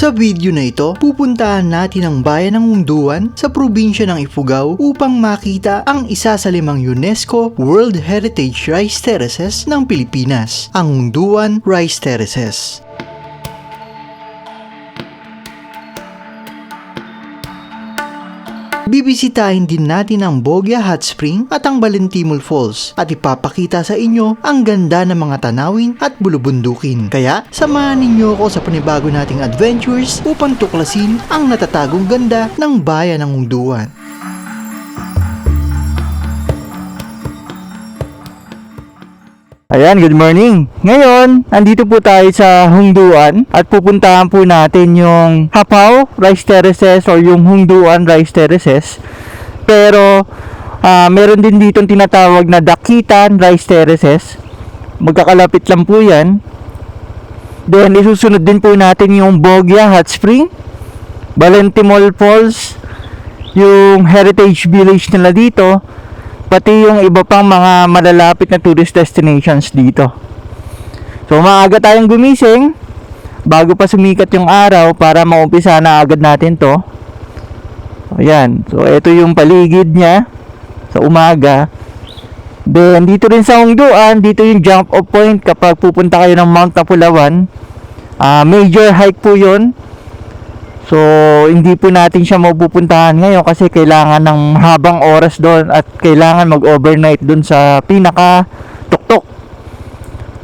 Sa video na ito, pupuntahan natin ang bayan ng Hungduan sa probinsya ng Ifugao upang makita ang isa sa 5 UNESCO World Heritage Rice Terraces ng Pilipinas, ang Hungduan Rice Terraces. Bibisitahin din natin ang Bogya Hot Spring at ang Balentimol Falls at ipapakita sa inyo ang ganda ng mga tanawin at bulubundukin. Kaya samahan ninyo ako sa panibago nating adventures upang tuklasin ang natatagong ganda ng bayan ng Hungduan. Ayan, good morning. Ngayon, andito po tayo sa Hungduan at pupuntahan po natin yung Hapaw Rice Terraces or yung Hungduan Rice Terraces. Pero, meron din dito tinatawag na Dakitan Rice Terraces. Magkakalapit lang po yan. Then, isusunod din po natin yung Bogya Hot Spring, Balentimol Falls, yung Heritage Village nila dito, pati yung iba pang mga malalapit na tourist destinations dito. So maaga tayong gumising bago pa sumikat yung araw para maumpisa na agad natin to. Ayan, so ito yung paligid niya sa umaga. Then dito rin sa Hungduan, dito yung jump off point kapag pupunta kayo ng Mount Napulawan. Major hike po yun. So, hindi po natin siya mapupuntahan ngayon kasi kailangan ng habang oras doon at kailangan mag-overnight doon sa pinaka-tuktok.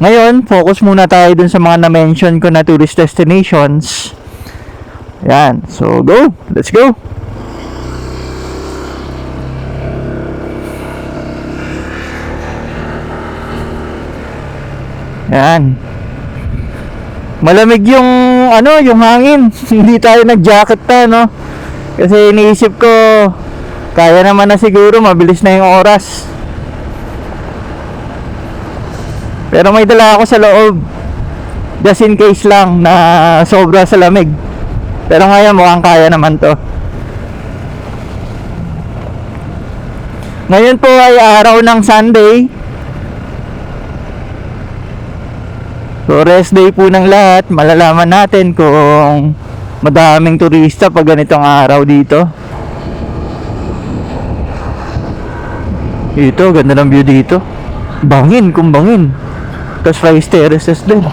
Ngayon, focus muna tayo doon sa mga na-mention ko na tourist destinations. Yan. So, go! Let's go! Yan. Malamig yung yung hangin. Hindi tayo nag-jacket pa, no? Kasi iniisip ko kaya naman na siguro, mabilis na yung oras. Pero may dala ako sa loob just in case lang na sobra sa lamig. Pero ngayon mukhang kaya naman to. Ngayon po ay araw ng Sunday. So rest day po ng lahat. Malalaman natin kung madaming turista pag ganitong araw dito. Ito, ganda ng view dito. Bangin, kumbangin. Tapos rice terraces din.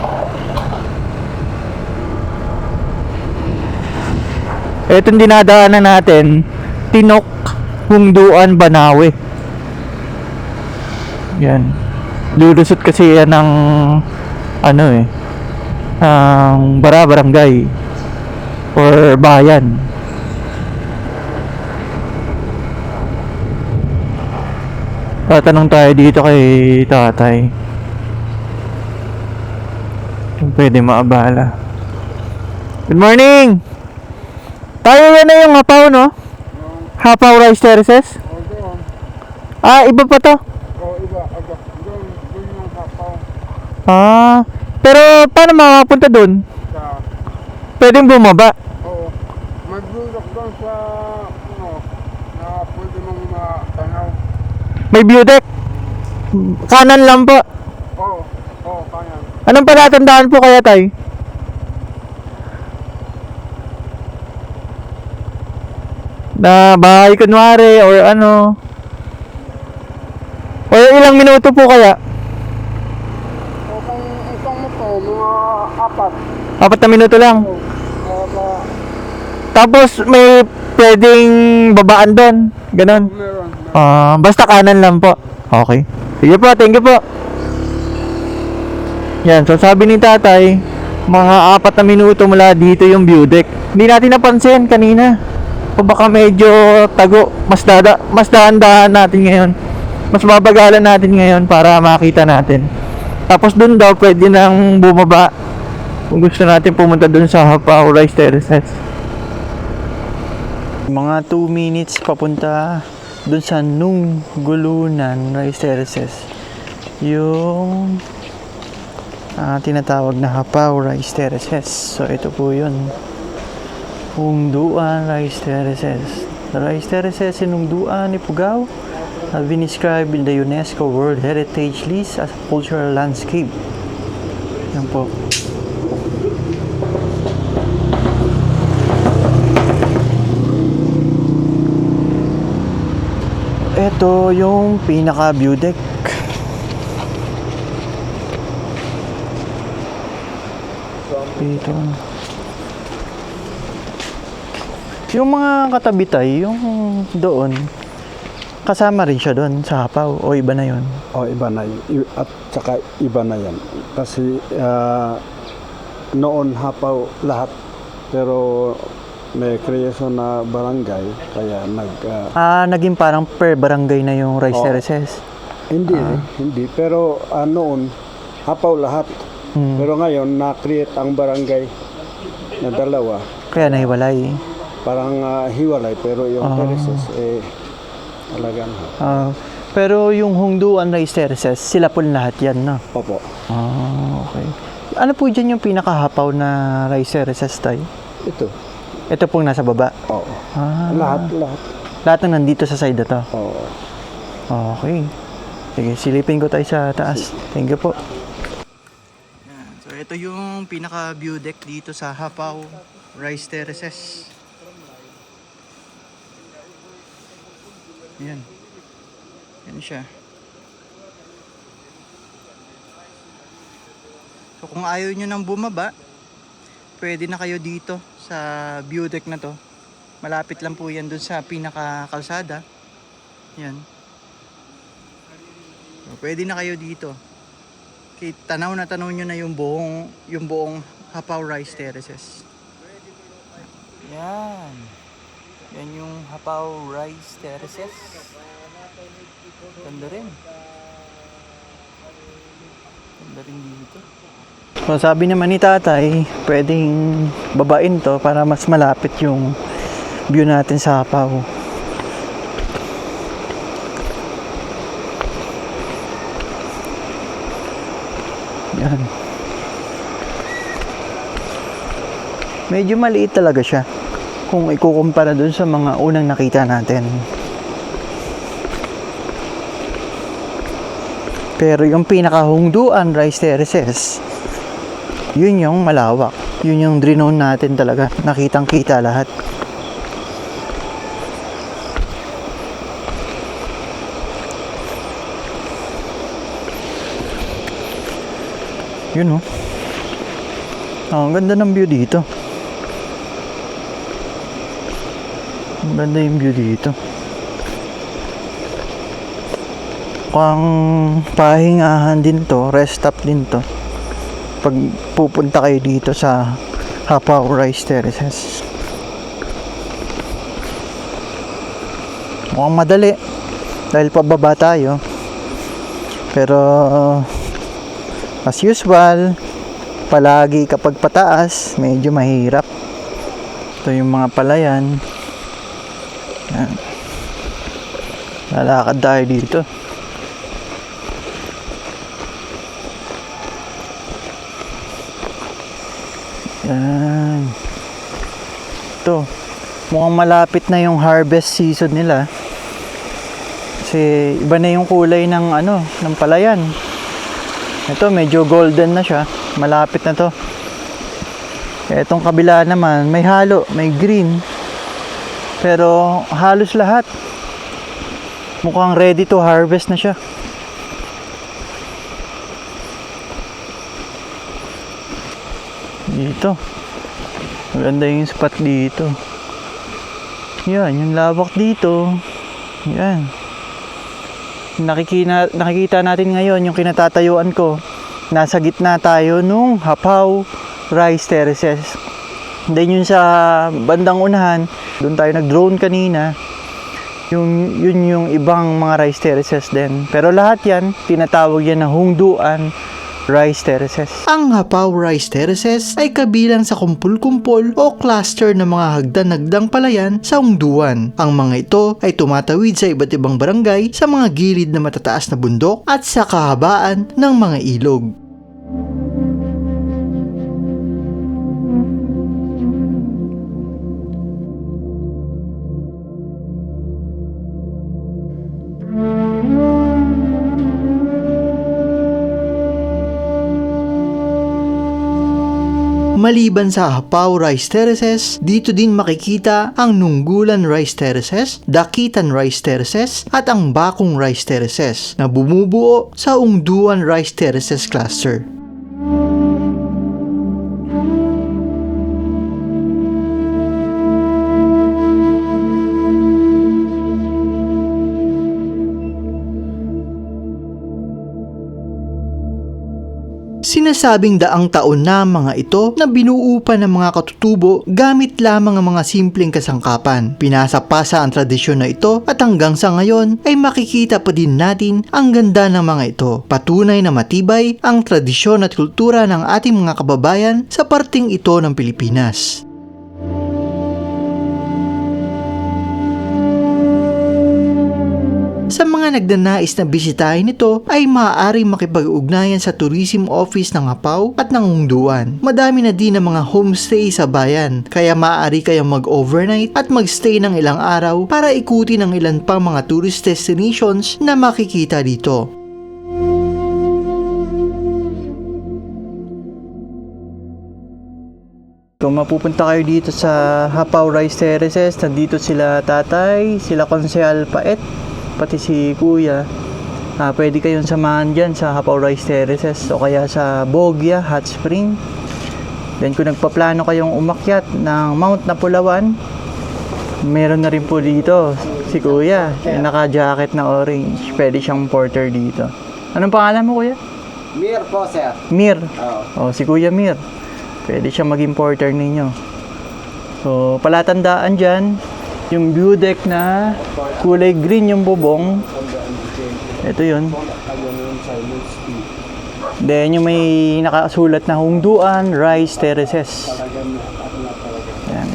Itong dinadaanan natin, Tinok, Hungduan, Banawe. Yan. Lulusot kasi yan ng ang barangay or bayan. Tatanong tayo dito kay tatay kung pwede maabala. Good morning! Tayo yan na yung Hapaw, no? Hapaw Rice Terraces? Iba pa to? Iba. Doon yung Hapaw. Pero paano makapunta doon? Pwedeng bumaba? Oo. Mag-vlog doon sa, na pwede mong matanaw. May view deck? Kanan lang po? Oo, kanan. Anong palatandaan po kaya, tay? Na bahay kunwari or ano? O ilang minuto po kaya? O kung isang mo to, mga 4 na minuto lang. Tapos may pwedeng babaan doon. Ganon. Meron. Basta kanan lang po. Okay. Sige po, thank you po. Yan, so sabi ni tatay, mga 4 na minuto mula dito yung view deck. Hindi natin napansin kanina. O baka medyo tago. Mas dahan-dahan natin ngayon. Mas babagalan natin ngayon para makita natin. Tapos dun daw pwede nang bumaba kung gusto natin pumunta dun sa Hapaw Rice Terraces. Mga 2 minutes papunta dun sa Nunggulunan Rice Terraces. Yung tinatawag na Hapaw Rice Terraces. So ito po yun. Hungduan Rice Terraces. The rice terraces in Hungduan, Ifugao have been described in the UNESCO World Heritage List as a cultural landscape. Yan po. Ito yung pinaka view deck. Dito. Yung mga katabi tayo, yung doon, kasama rin siya doon sa Hapaw o iba na yon. O, iba na yun. At saka iba na yan. Kasi noon hapaw lahat. Pero may creation na barangay. Kaya Naging parang per barangay na yung rice Oo. terraces. hindi. Pero noon, hapaw lahat. Pero ngayon, na-create ang barangay na dalawa. Kaya nahiwalay. Parang hiwalay. Pero yung terraces, talagang Pero yung Hungduan rice terraces, sila po lahat yan, no? Opo. Okay. Ano po dyan yung pinakahapaw na rice terraces tayo? Ito. Ito pong nasa baba. Oo. Lahat. Lahat. Lahat na nandito sa side na to. Oo. Okay. Sige, silipin ko tayo sa taas. Thank you po. So, ito yung pinaka view deck dito sa Hapaw Rice Terraces. Yan. Yan siya. So, kung ayaw nyo nang bumaba, pwede na kayo dito sa view deck na to. Malapit lang po yan dun sa pinaka kalsada. Yan. So, pwede na kayo dito. Okay, tanaw nyo na yung buong Hapaw Rice Terraces. Yan. Yan yung Hapaw Rice Terraces. Ganda rin. Ganda rin dito. So, sabi naman ni tatay, pwedeng babain to para mas malapit yung view natin sa Hapaw. Yan. Medyo maliit talaga siya kung ikukumpara dun sa mga unang nakita natin. Pero yung pinaka-Hungduan Rice Terraces, yun yung malawak. Yun yung drone natin talaga. Nakitang-kita lahat. Yun oh. Ang ganda ng view dito. Ang ganda yung view dito. Mukhang pahingahan din to, rest stop din to. Pag pupunta kayo dito sa Hapaw Rice Terraces. Mukhang madali dahil pababa tayo. Pero as usual, palagi kapag pataas, medyo mahirap. Ito yung mga palayan. Yan. Lalakad tayo dito. Yan. Ito. Mukhang malapit na yung harvest season nila. Kasi iba na yung kulay ng ng palayan. Ito medyo golden na siya. Malapit na to. Itong kabila naman may halo, may green. Pero halos lahat. Mukhang ready to harvest na siya. Dito. Maganda yung spot dito. Yan, yung lawak dito. Yan. Nakikita natin ngayon yung kinatatayuan ko. Nasa gitna tayo nung Hapaw Rice Terraces. Then yun sa bandang unahan, doon tayo nag-drone kanina. Yun yung ibang mga rice terraces din. Pero lahat yan, tinatawag yan na Hungduan Rice Terraces. Ang Hapaw Rice Terraces ay kabilang sa kumpul-kumpol o cluster ng mga hagdan-hagdang palayan sa Hungduan. Ang mga ito ay tumatawid sa iba't ibang barangay sa mga gilid na matataas na bundok at sa kahabaan ng mga ilog. Maliban sa Hapaw Rice Terraces, dito din makikita ang Nunggulan Rice Terraces, Dakitan Rice Terraces at ang Bakong Rice Terraces na bumubuo sa Ungduan Rice Terraces cluster. Sinasabing daang taon na ang mga ito na binuo pa ng mga katutubo gamit lamang ang mga simpleng kasangkapan. Pinasa-pasa ang tradisyon na ito at hanggang sa ngayon ay makikita pa din natin ang ganda ng mga ito. Patunay na matibay ang tradisyon at kultura ng ating mga kababayan sa parting ito ng Pilipinas. Sa mga nagnanais na bisitahin ito ay maaaring makipag-ugnayan sa Tourism Office ng Hapaw at ng Ungduan. Madami na din ang mga homestay sa bayan, kaya maaari kayong mag-overnight at magstay ng ilang araw para ikutin ang ilan pang mga tourist destinations na makikita dito. Kung mapupunta kayo dito sa Hapaw Rice Terraces, nandito sila tatay, sila Konsehal Paet, pati si kuya. Pwede kayong samahan dyan sa Hapaw Rice Terraces o kaya sa Bogya Hot Spring. Then kung nagpaplano kayong umakyat ng Mount Napulawan, meron na rin po dito si kuya, yung naka-jacket na orange. Pwede siyang porter dito. Anong pangalan mo, kuya? Mir po, sir. Mir. Oo. Si kuya Mir. Pwede siyang maging porter ninyo. So palatandaan dyan, yung view deck na kulay green yung bubong. Ito yun. Then yung may nakasulat na Ungduan Rice Terraces. Yan.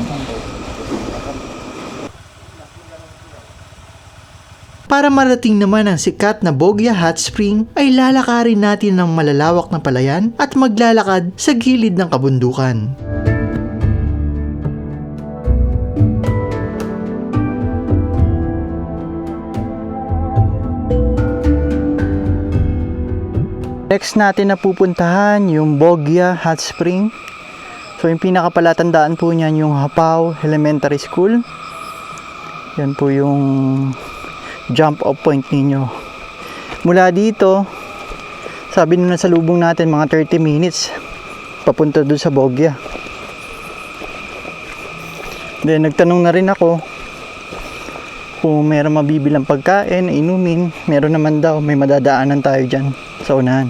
Para marating naman ang sikat na Bogya Hot Spring ay lalakarin natin ng malalawak na palayan at maglalakad sa gilid ng kabundukan. Next natin na pupuntahan yung Bogya Hot Spring. So yung pinakapalatandaan po niyan yung Hapaw Elementary School. Yan po yung jump off point ninyo. Mula dito, sabi nung nasa lubong natin mga 30 minutes papunta doon sa Bogya. Then nagtanong na rin ako kung meron mabibilang pagkain, inumin. Meron naman daw, may madadaanan tayo dyan sa unahan.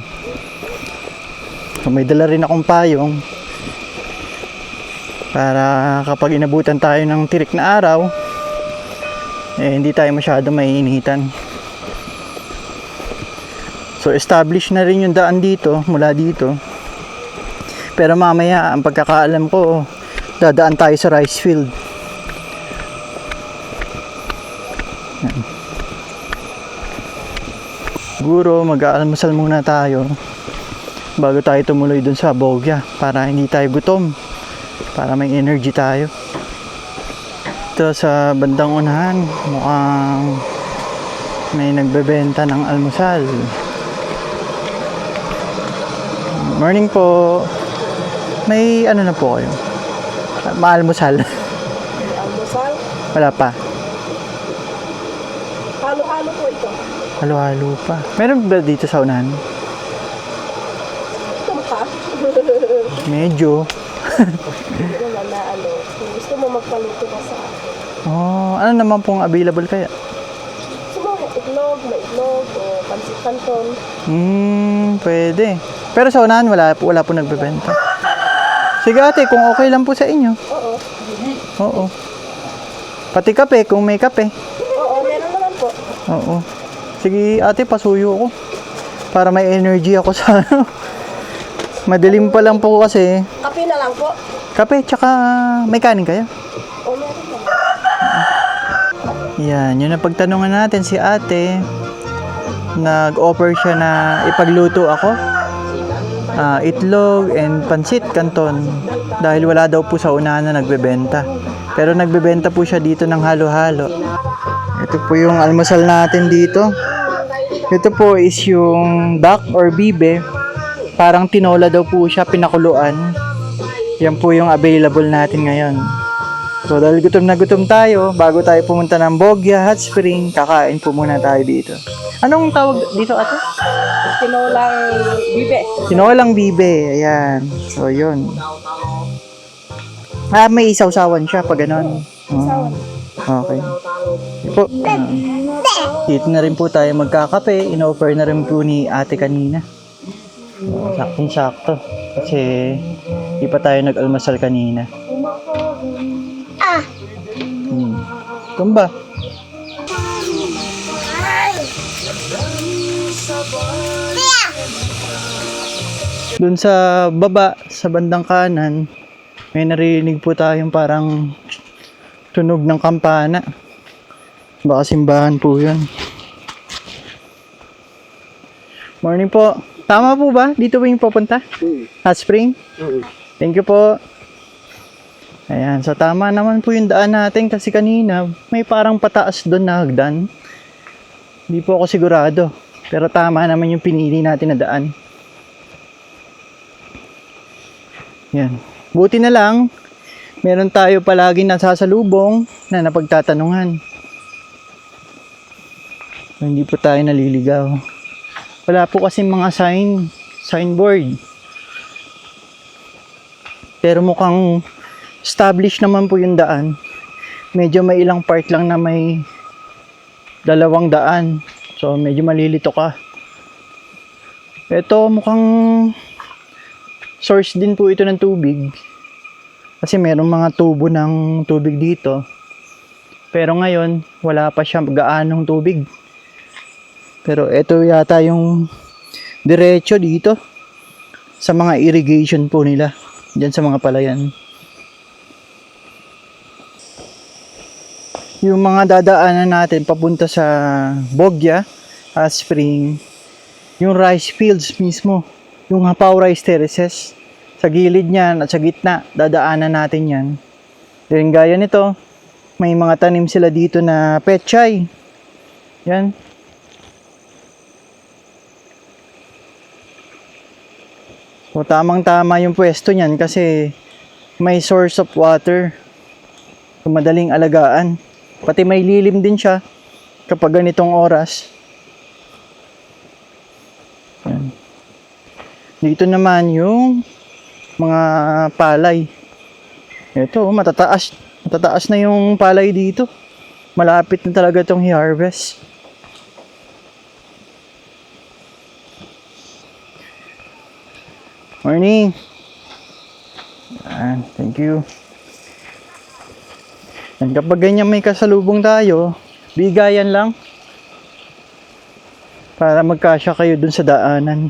So may dala rin akong payong para kapag inabutan tayo ng tirik na araw, hindi tayo masyado maiinitan. So established na rin yung daan dito, mula dito. Pero mamaya, ang pagkakaalam ko, dadaan tayo sa rice field. Yan. Siguro mag-aalmusal muna tayo bago tayo tumuloy dun sa Bogya para hindi tayo gutom, para may energy tayo. Ito sa bandang unahan, mukhang may nagbebenta ng almusal. Morning po. May ano na po kayo? Maalmusal. Almusal? Wala pa. Halo-halo po ito. Halo-halo pa. Meron ba dito sa unahan? Ito ka? Medyo. Hindi naman na ano. Kung gusto mo magpaluto ka sa Oh, ano naman pong available kaya? gusto mo itlog, may itlog, o pansit canton. Pwede. Pero sa unahan wala po nagbebenta. Sige ate, kung okay lang po sa inyo. Oo. Oo. Pati kape, kung may kape. Oo, meron naman po. Oo. Sige ate, pasuyo ko. Para may energy ako sa ano. Madilim pa lang po kasi. Kape na lang po. Kape, tsaka may kanin kaya? O meron naman. Yan, yun ang pagtanungan natin si ate. Nag-offer siya na ipagluto ako. Itlog and pansit canton. Dahil wala daw po sa unahan na nagbebenta. Pero nagbebenta po siya dito ng halo-halo. Ito po yung almusal natin dito. Ito po is yung duck or bibe. Parang tinola daw po siya, pinakuluan. Yan po yung available natin ngayon. So dahil gutom na gutom tayo, bago tayo pumunta ng Bogya Hot Spring, kakain po muna tayo dito. Anong tawag dito ate? Tinolang bibe. Tinolang bibe. Ayan. So yun. May isaw-sawan siya pag ganon. Okay. Po. Dito na rin po tayo magkakape. In-offer na rin po ni ate kanina. Saktong-sakto. Kasi di pa tayo nag-almasal kanina. Tumba. Doon sa baba, sa bandang kanan, may narinig po tayong parang tunog ng kampana. Baka simbahan po yun. Morning po. Tama po ba? Dito ba yung pupunta? Hot Spring? Thank you po. Ayan, so tama naman po yung daan natin kasi kanina may parang pataas doon na hagdan. Hindi po ako sigurado. Pero tama naman yung pinili natin na daan. Yan. Buti na lang, meron tayo palagi nasasalubong na napagtatanungan. Hindi po tayo naliligaw. Wala po kasi mga signboard. Pero mukhang established naman po yung daan. Medyo may ilang part lang na may dalawang daan. So medyo malilito ka. Ito mukhang source din po ito ng tubig. Kasi merong mga tubo ng tubig dito. Pero ngayon, wala pa siya gaanong tubig. Pero ito yata yung diretso dito sa mga irrigation po nila. Diyan sa mga palayan. Yung mga dadaanan natin papunta sa Bogya Hot Spring, yung rice fields mismo, yung Hapaw Rice Terraces, sa gilid niyan at sa gitna, dadaanan natin yan. Then gaya nito, may mga tanim sila dito na pechay. Yan. So tamang-tama yung pwesto niyan kasi may source of water. So, madaling alagaan. Pati may lilim din siya kapag ganitong oras. Yan. Dito naman yung mga palay. Ito, matataas. Matataas na yung palay dito. Malapit na talaga itong i-harvest. Morning. Yan, thank you. And kapag ganyan may kasalubong tayo, bigayan lang para magkasya kayo dun sa daanan.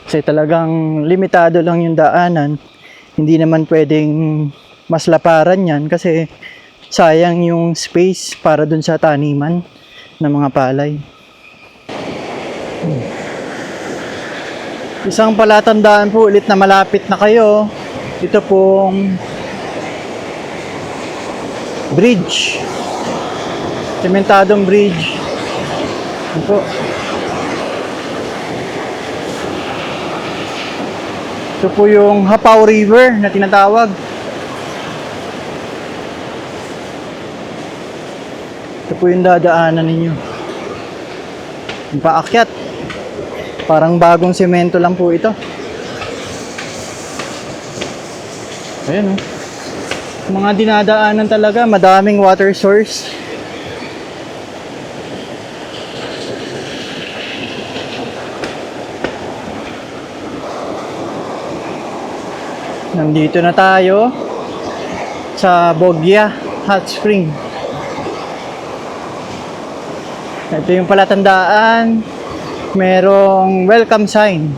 Kasi talagang limitado lang yung daanan. Hindi naman pwedeng mas laparan yan kasi sayang yung space para dun sa taniman ng mga palay. Isang palatandaan po ulit na malapit na kayo. Ito pong bridge. Sementadong bridge. Ito po. Ito po yung Hapaw River na tinatawag. Ito po yung dadaanan ninyo. Yung paakyat. Parang bagong semento lang po ito. Ayan oh. Mga dinadaanan talaga, madaming water source. Nandito na tayo sa Bogya Hot Spring. Ito yung palatandaan. Merong welcome sign.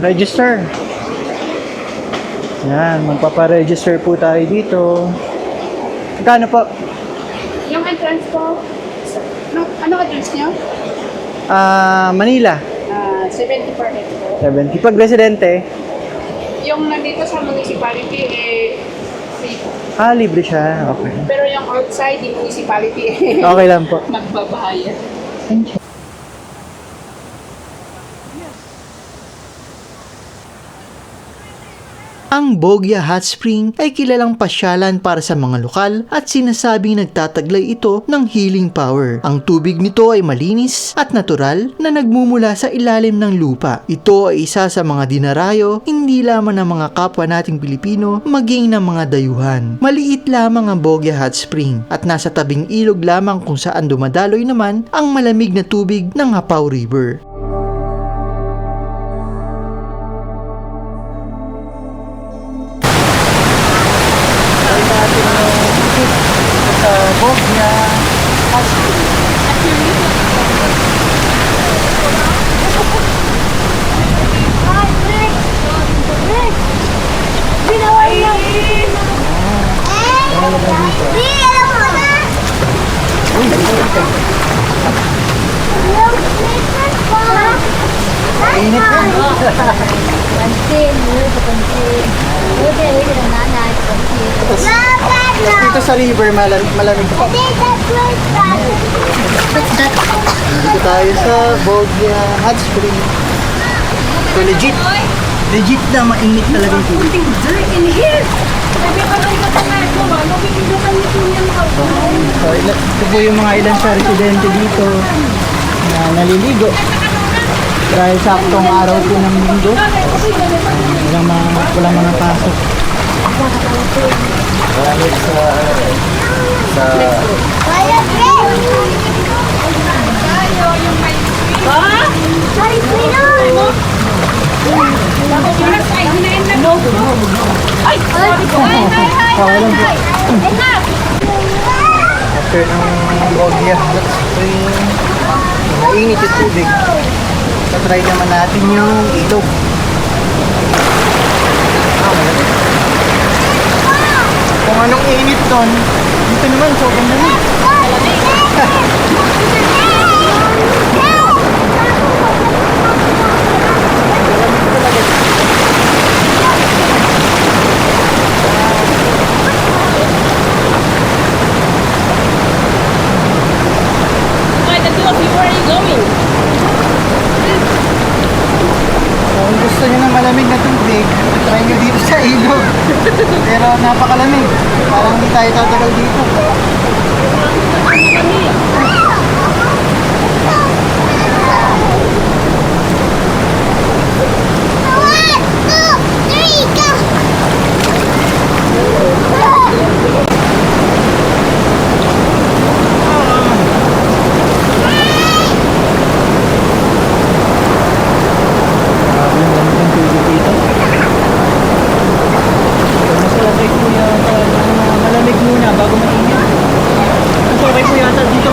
Register. Yan, magpapa-register po tayo dito. Magkano po? Yung entrance po, ano entrance niyo? Manila. 70 per head po. 70. Pag residente, Yung nandito sa municipality, free po. libre siya. Okay. Pero yung outside, yung municipality, Okay lang po. magbabayad. Ang Bogya Hot Spring ay kilalang pasyalan para sa mga lokal at sinasabing nagtataglay ito ng healing power. Ang tubig nito ay malinis at natural na nagmumula sa ilalim ng lupa. Ito ay isa sa mga dinarayo hindi lamang ng mga kapwa nating Pilipino maging ng mga dayuhan. Maliit lamang ang Bogya Hot Spring at nasa tabing ilog lamang kung saan dumadaloy naman ang malamig na tubig ng Hapaw River. Sa Bogya Hot Spring. Init yan. Dito sa river, malamig pa. Dito tayo sa Bogya Hot Spring. So legit. Legit na mainit talaga yung tubig. So ito po yung mga ilan sa residente dito na naliligo. Dahil saktong araw po ng linggo. Walang mga pasok. Marami sa after ng Bogya Hot Spring, mainit yung tubig. Try naman natin yung ilog. Kung anong init doon, dito naman sobrang lamig. Kung gusto nyo ng malamig na tubig, try nyo dito sa ilog. Pero napakalamig. Parang hindi tayo tatagal dito. Malamig muna bago mainit. Mas okay po yata dito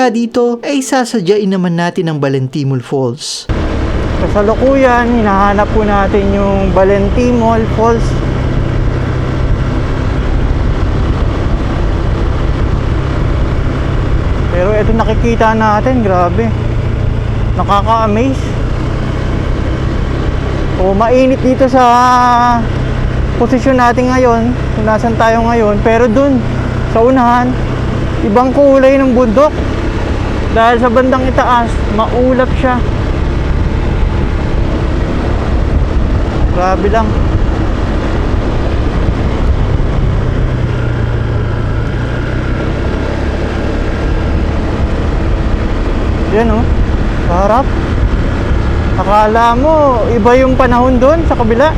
mula dito ay sasadyain naman natin ang Balentimol Falls. Kasalukuyan, hinahanap po natin yung Balentimol Falls. Pero ito nakikita natin, grabe. Nakaka-amaze. O mainit dito sa posisyon natin ngayon, kung nasan tayo ngayon. Pero dun, sa unahan, ibang kulay ng bundok. Dahil sa bandang itaas, maulap siya. Grabe lang. Yan oh, sa harap. Akala mo, iba yung panahon doon sa kabila.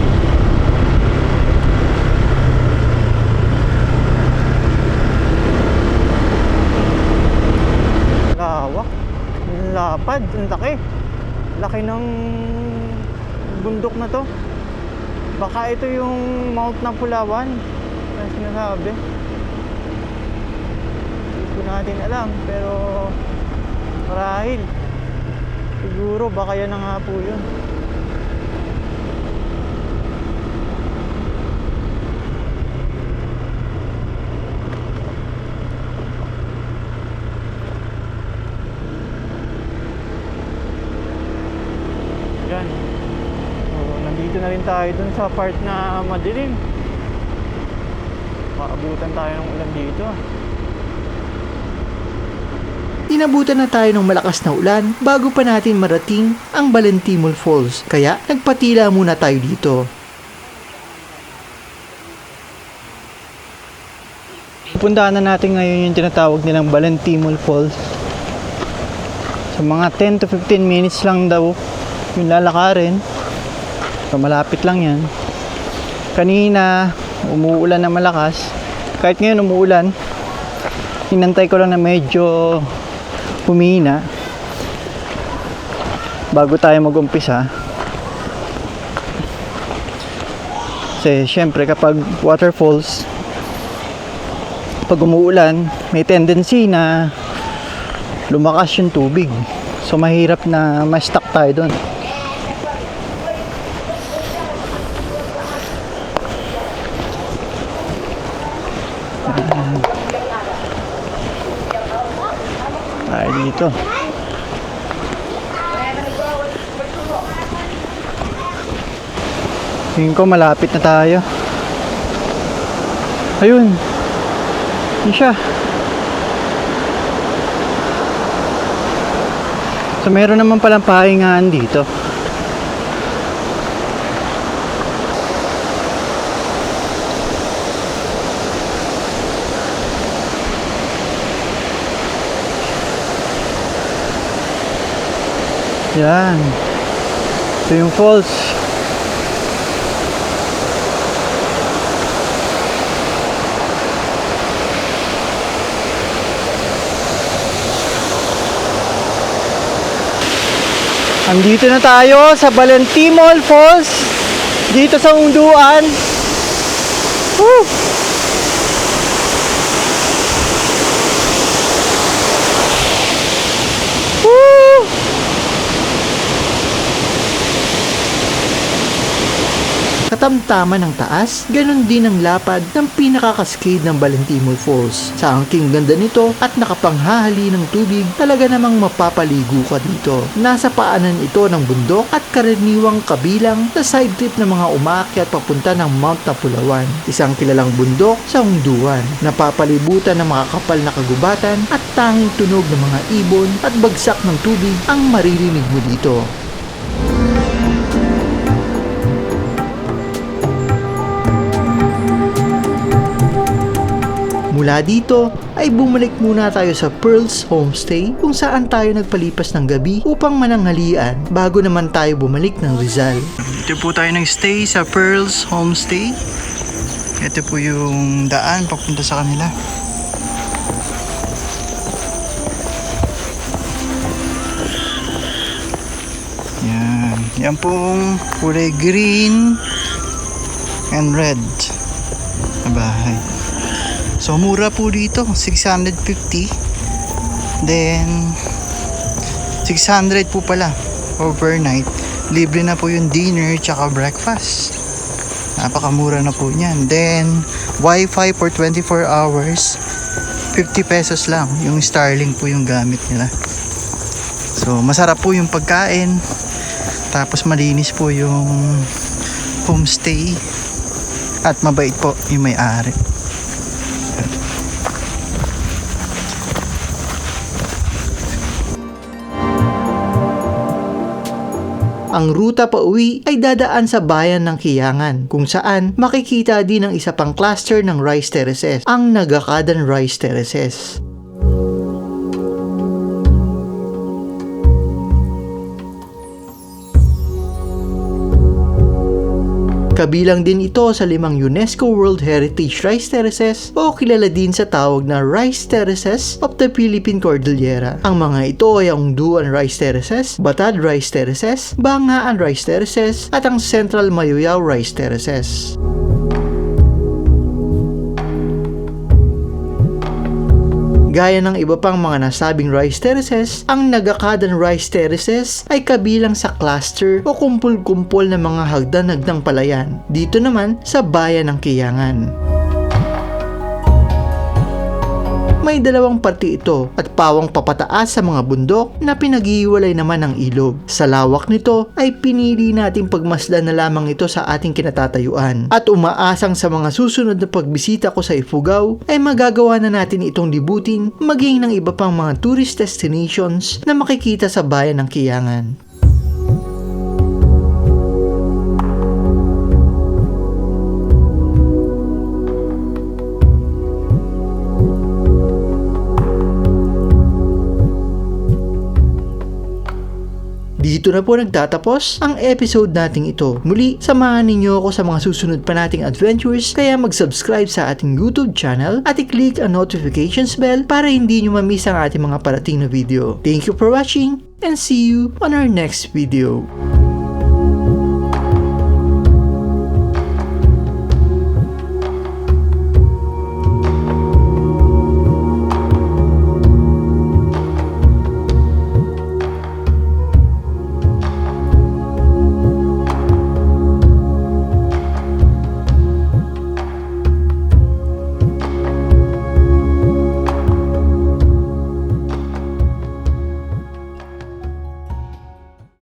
Lawak. Lapad, ang laki. Laki ng bundok na to. Baka ito yung Mount Napulawan na sinasabi. Hindi ko natin alam, pero marahil siguro baka yan na nga po yun. Yan. So, nandito na rin tayo dun sa part na madilim. Maabutan tayo ng ulan dito. Inabutan na tayo ng malakas na ulan bago pa natin marating ang Balentimol Falls, kaya nagpatila muna tayo dito. Puntahan na natin ngayon yung tinatawag nilang Balentimol Falls. Sa mga 10 to 15 minutes lang daw yung lalakarin. So malapit lang yan. Kanina umuulan na malakas. Kahit ngayon umuulan, hinantay ko lang na medyo humina bago tayo mag-umpisa. Kasi syempre kapag waterfalls, pag umuulan, may tendency na lumakas yung tubig. So mahirap na ma-stuck tayo doon. Tayo dito. Tingin ko malapit na tayo. Ayun. Yun siya. So meron naman palang pahingaan dito. Yan. Ito yung falls. Andito na tayo sa Balentimol Falls, dito sa Hunduan. Woo! Woo! Katamtaman ng taas, ganun din ang lapad ng pinakakaskade ng Balentimol Falls. Sa angking ganda nito at nakapanghahali ng tubig, talaga namang mapapaligo ka dito. Nasa paanan ito ng bundok at karaniwang kabilang na side trip ng mga umaakyat papunta ng Mount Napulawan, isang kilalang bundok sa Hunduan. Napapalibutan ng mga kapal na kagubatan at tanging tunog ng mga ibon at bagsak ng tubig ang maririnig mo dito. Mula dito ay bumalik muna tayo sa Pearls Homestay kung saan tayo nagpalipas ng gabi upang mananghalian bago naman tayo bumalik ng Rizal. Dito po tayo nag-stay sa Pearls Homestay. Ito po yung daan papunta sa kanila. Yan. Yan pong kulay green and red na bahay. So mura po dito, 650 Then 600 po pala overnight. Libre na po yung dinner tsaka breakfast. Napakamura na po niyan. Then Wi-Fi for 24 hours, 50 pesos lang. Yung Starlink po yung gamit nila. So masarap po yung pagkain. Tapos malinis po yung homestay. At mabait po yung may-ari. Ang ruta pa uwi ay dadaan sa bayan ng Kiyangan, kung saan makikita din ang isa pang cluster ng rice terraces, ang Nagakadan Rice Terraces. Kabilang din ito sa 5 UNESCO World Heritage Rice Terraces o kilala din sa tawag na Rice Terraces of the Philippine Cordillera. Ang mga ito ay ang Duan Rice Terraces, Batad Rice Terraces, Bangaan Rice Terraces at ang Central Mayuyao Rice Terraces. Gaya ng iba pang mga nasabing rice terraces, ang Nagakadan Rice Terraces ay kabilang sa cluster o kumpul-kumpol ng mga hagdan-hagdang palayan. Dito naman sa bayan ng Kiyangan. May dalawang parte ito at pawang papataas sa mga bundok na pinag-iiwalay naman ng ilog. Sa lawak nito ay pinili nating pagmasdan na lamang ito sa ating kinatatayuan. At umaasang sa mga susunod na pagbisita ko sa Ifugao ay magagawa na natin itong libutin maging ng iba pang mga tourist destinations na makikita sa bayan ng Kiyangan. Dito na po nagtatapos ang episode nating ito. Muli, samahan ninyo ako sa mga susunod pa nating adventures, kaya mag-subscribe sa ating YouTube channel at i-click ang notifications bell para hindi nyo mamiss ang ating mga parating na video. Thank you for watching and see you on our next video.